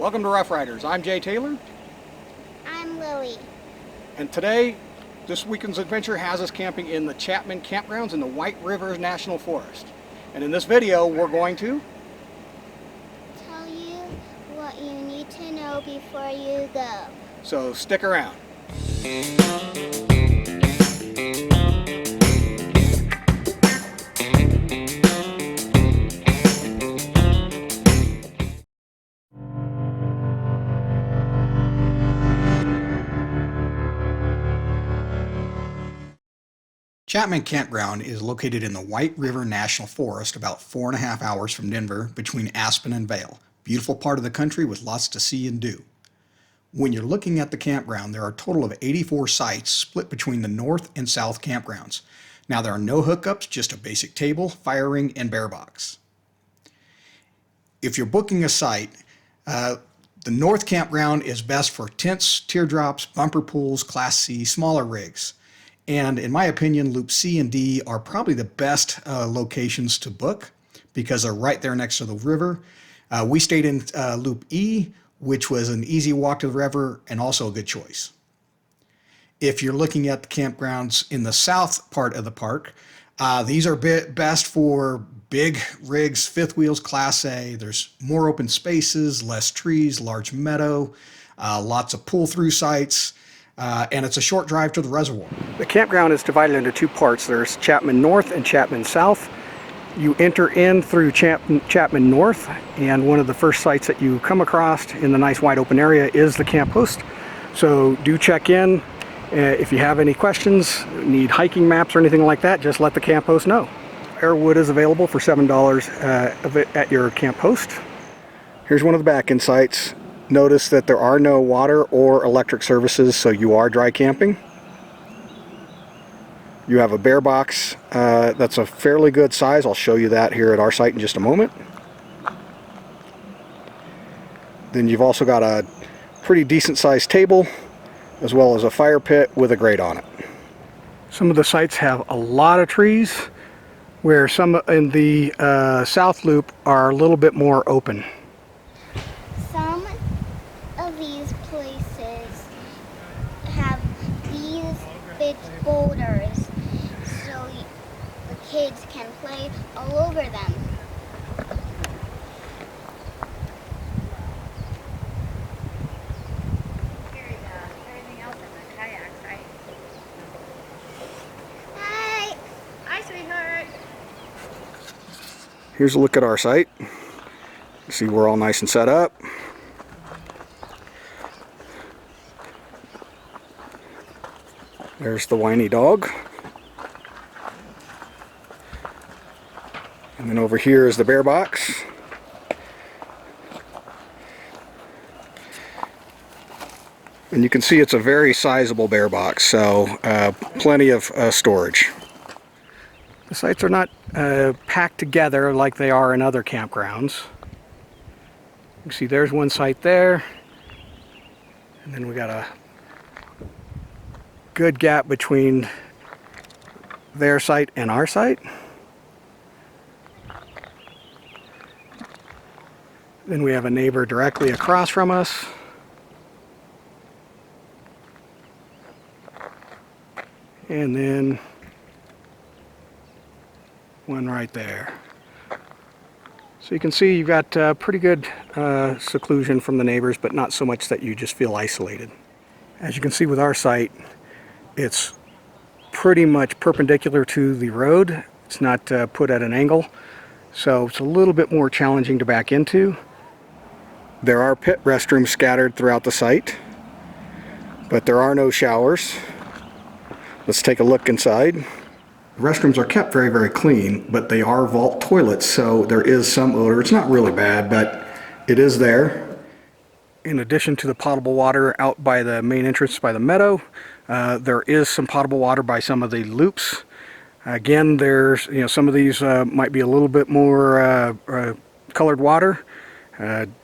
Welcome to Rough Riders. I'm Jay Taylor. I'm Lily. And today, this weekend's adventure has us camping in the Chapman Campgrounds in the White River National Forest. And in this video, we're going to Tell you what you need to know before you go. So stick around. Chapman Campground is located in the White River National Forest about 4.5 hours from Denver between Aspen and Vail. Beautiful part of the country with lots to see and do. When you're looking at the campground, there are a total of 84 sites split between the north and south campgrounds. Now there are no hookups, just a basic table, fire ring, and bear box. If you're booking a site, the north campground is best for tents, teardrops, bumper pools, Class C, smaller rigs. And in my opinion, Loop C and D are probably the best locations to book because they're right there next to the river. We stayed in Loop E, which was an easy walk to the river and also a good choice. If you're looking at the campgrounds in the south part of the park, these are best for big rigs, fifth wheels, Class A. There's more open spaces, less trees, large meadow, lots of pull-through sites. And it's a short drive to the reservoir. The campground is divided into two parts. There's Chapman North and Chapman South. You enter in through Chapman North, and one of the first sites that you come across in the nice wide open area is the camp host. So do check in. If you have any questions, need hiking maps or anything like that, just let the camp host know. Firewood is available for $7 at your camp host. Here's one of the back-end sites. Notice that there are no water or electric services, so you are dry camping. You have a bear box that's a fairly good size. I'll show you that here at our site in just a moment. Then you've also got a pretty decent sized table as well as a fire pit with a grate on it. Some of the sites have a lot of trees, where some in the south loop are a little bit more open. Some of these places have these big boulders so the kids can play all over them. Everything else in the kayaks, right? Hi! Hi, sweetheart. Here's a look at our site. See, we're all nice and set up. There's the whiny dog. And then over here is the bear box. And you can see it's a very sizable bear box, so plenty of storage. The sites are not packed together like they are in other campgrounds. You can see there's one site there, and then we got a good gap between their site and our site. Then we have a neighbor directly across from us. And then one right there. So you can see you've got pretty good seclusion from the neighbors, but not so much that you just feel isolated. As you can see with our site, it's pretty much perpendicular to the road. It's not put at an angle, so it's a little bit more challenging to back into. There are pit restrooms scattered throughout the site, but there are no showers. Let's take a look inside. The restrooms are kept very, very clean, but they are vault toilets, so there is some odor. It's not really bad, but it is there. In addition to the potable water out by the main entrance by the meadow, there is some potable water by some of the loops. Again, there's some of these might be a little bit more colored water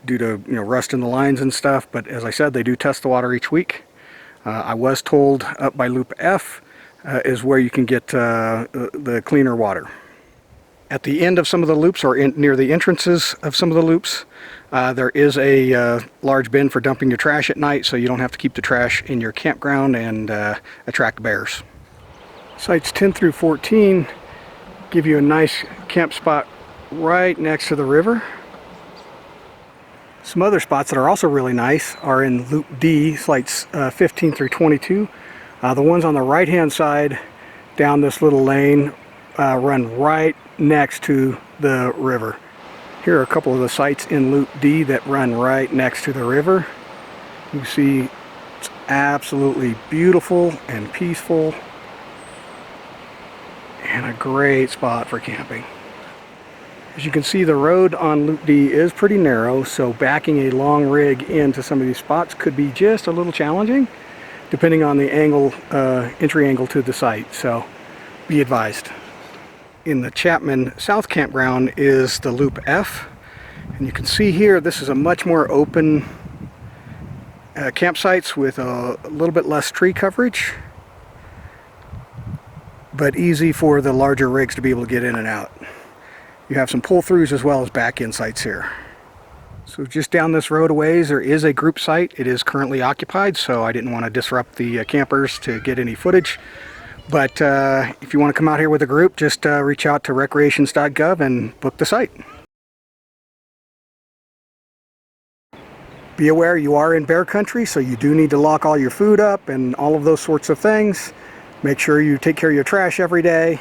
due to rust in the lines and stuff. But as I said, they do test the water each week. I was told up by Loop F is where you can get the cleaner water. At the end of some of the loops, or near the entrances of some of the loops, There is a large bin for dumping your trash at night, so you don't have to keep the trash in your campground and attract bears. Sites 10 through 14 give you a nice camp spot right next to the river. Some other spots that are also really nice are in Loop D, sites 15 through 22. The ones on the right hand side down this little lane run right next to the river. Here are a couple of the sites in Loop D that run right next to the river. You see it's absolutely beautiful and peaceful and a great spot for camping. As you can see, the road on Loop D is pretty narrow, so backing a long rig into some of these spots could be just a little challenging depending on the angle, entry angle to the site, so be advised. In the Chapman South Campground is the Loop F, and you can see here this is a much more open campsites with a little bit less tree coverage, but easy for the larger rigs to be able to get in and out. You have some pull-throughs as well as back-in sites here. So just down this road a ways there is a group site. It is currently occupied, so I didn't want to disrupt the campers to get any footage. But if you want to come out here with a group, just reach out to recreations.gov and book the site. Be aware you are in bear country, so you do need to lock all your food up and all of those sorts of things. Make sure you take care of your trash every day.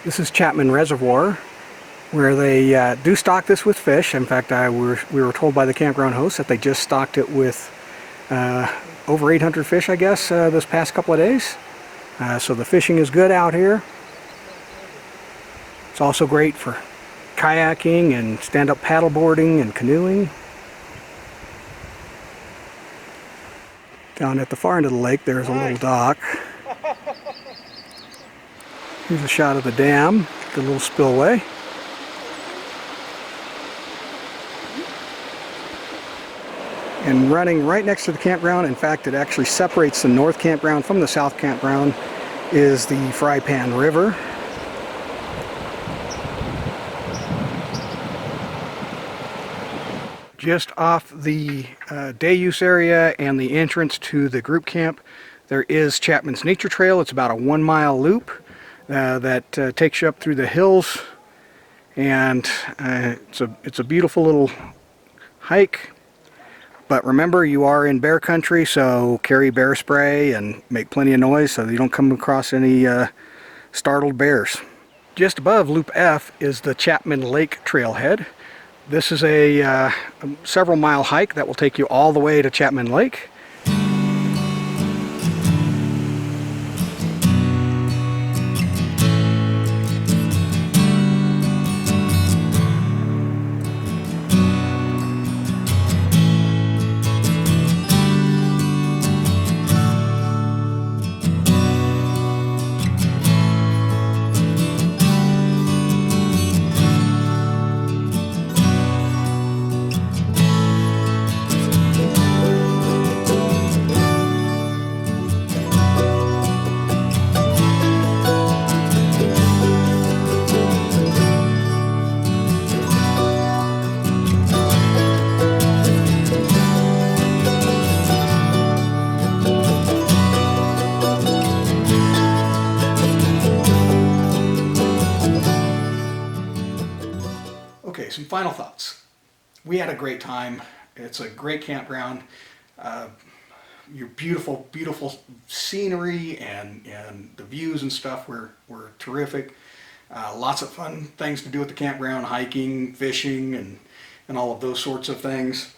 This is Chapman Reservoir, where they do stock this with fish. In fact, we were told by the campground host that they just stocked it with over 800 fish, I guess, this past couple of days. So the fishing is good out here. It's also great for kayaking and stand-up paddleboarding and canoeing. Down at the far end of the lake, there's a little dock. Here's a shot of the dam, the little spillway. And running right next to the campground, in fact it actually separates the north campground from the south campground, is the Fry Pan River. Just off the day use area and the entrance to the group camp, there is Chapman's Nature Trail. It's about a 1-mile loop that takes you up through the hills, and it's a beautiful little hike. But remember, you are in bear country, so carry bear spray and make plenty of noise so you don't come across any startled bears. Just above Loop F is the Chapman Lake Trailhead. This is a several mile hike that will take you all the way to Chapman Lake. Okay, some final thoughts. We had a great time. It's a great campground. Your beautiful, beautiful scenery and the views and stuff were terrific. Lots of fun things to do at the campground, hiking, fishing, and all of those sorts of things.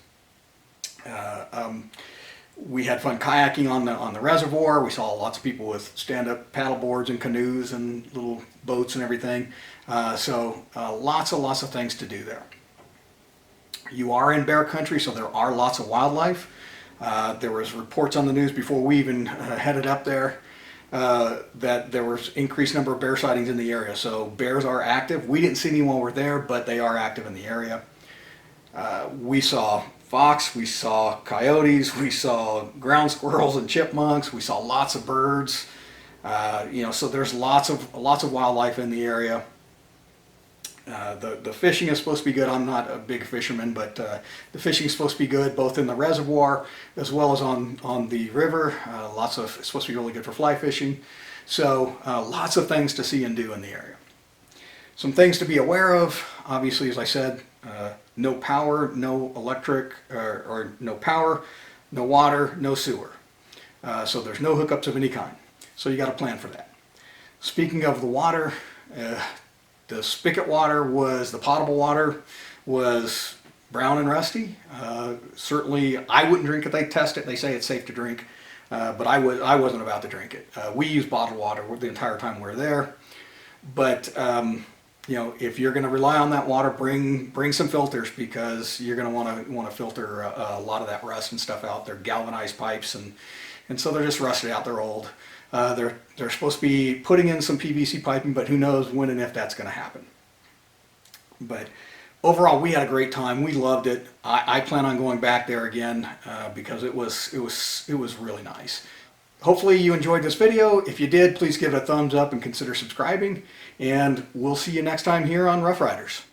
We had fun kayaking on the reservoir. We saw lots of people with stand-up paddle boards and canoes and little boats and everything. So lots of things to do there. You are in bear country, so there are lots of wildlife. There was reports on the news before we even headed up there that there was increased number of bear sightings in the area. So bears are active. We didn't see any while we're there, but they are active in the area. We saw fox, we saw coyotes, we saw ground squirrels and chipmunks, we saw lots of birds. So there's lots of wildlife in the area. The fishing is supposed to be good. I'm not a big fisherman, but the fishing is supposed to be good both in the reservoir as well as on the river. It's supposed to be really good for fly fishing. So lots of things to see and do in the area. Some things to be aware of, obviously, as I said, no power, no electric, or no power, no water, no sewer. So there's no hookups of any kind. So you got to plan for that. Speaking of the water, the spigot water the potable water was brown and rusty. Certainly, I wouldn't drink it. They test it. They say it's safe to drink, but I wasn't about to drink it. We use bottled water the entire time we were there. But if you're going to rely on that water, bring some filters, because you're going to want to filter a lot of that rust and stuff out. They're galvanized pipes, and so they're just rusted out. They're old. They're supposed to be putting in some PVC piping, but who knows when and if that's going to happen. But overall, we had a great time. We loved it. I plan on going back there again because it was really nice. Hopefully you enjoyed this video. If you did, please give it a thumbs up and consider subscribing. And we'll see you next time here on Rough Riders.